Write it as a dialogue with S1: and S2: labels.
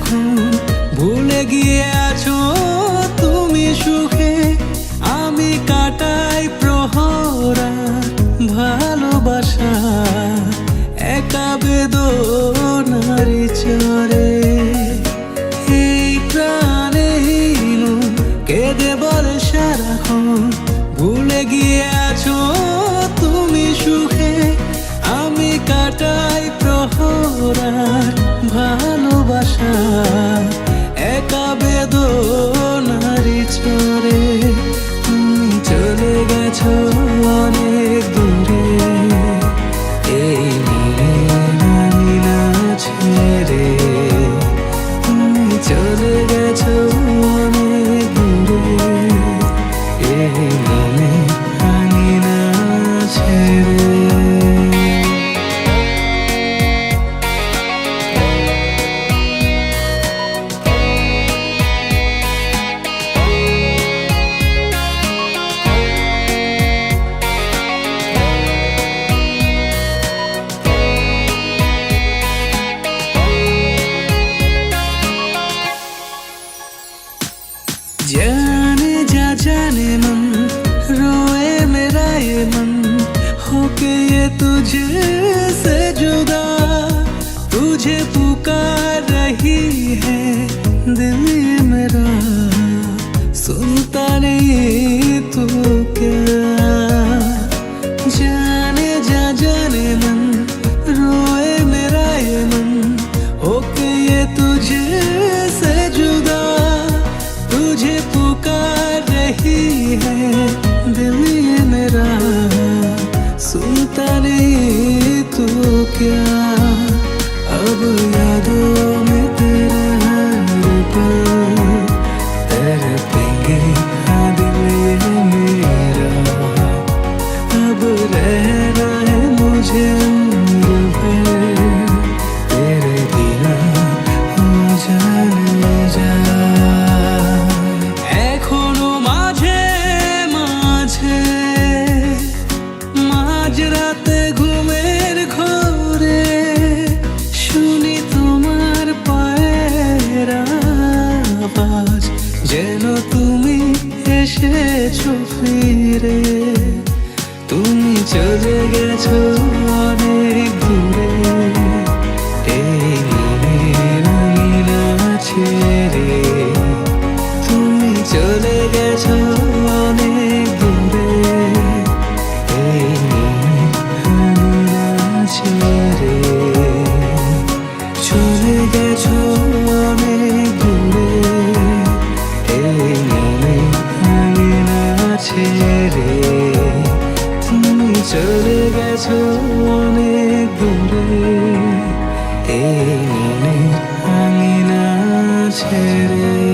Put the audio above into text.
S1: যখন ভুলে গিয়ে আছো তুমি সুখে, আমি কাটাই প্রহরা ভালোবাসা একা বেদনারি চরে। এই প্রাণে কেঁদে বলে সারাক্ষণ ভুলে গিয়ে আছো তুমি সুখে, আমি কাটাই প্রহরার ভালোবাসা একা বেদনারি চরে। তুমি চলে গেছো অনেক দূরে, এই মনে আমি না ছেড়ে। তুমি চলে গেছো অনেক দূরে, এই মনে আমি না ছেড়ে। जाने मन रोए मेरा ये मन होके ये तुझसे जुदा, तुझे पुकार रही है दिल ये मेरा, सुनता नहीं तू क्या। जाने मन रोए मेरा ये मन होके ये तुझसे जुदा, तुझे पुकार रही है दिल ये मेरा, सुनता नहीं तू क्या। अब यादों में तेरे हर पल तड़पेंगे हाँ दिल ये मेरा, अब रहना है मुझे उम्र भर तेरे बिना हो जाने जा। মাঝরাতে ঘুমের ঘোরে শুনি তোমার পায়ের আওয়াজ, যেন তুমি এসেছো ফিরে। তুমি চলে গেছো অনেক দূরে, এই মনের আঙিনা ছেড়ে। তুমি চলে গেছো অনেক দূরে, এই মনের আঙিনা ছেড়ে। চলে গেছো অনেক দূরে, এই মনের আঙিনা ছেড়ে। তুমি চলে গেছো অনেক দূরে, এই মনের আঙিনা ছেড়ে।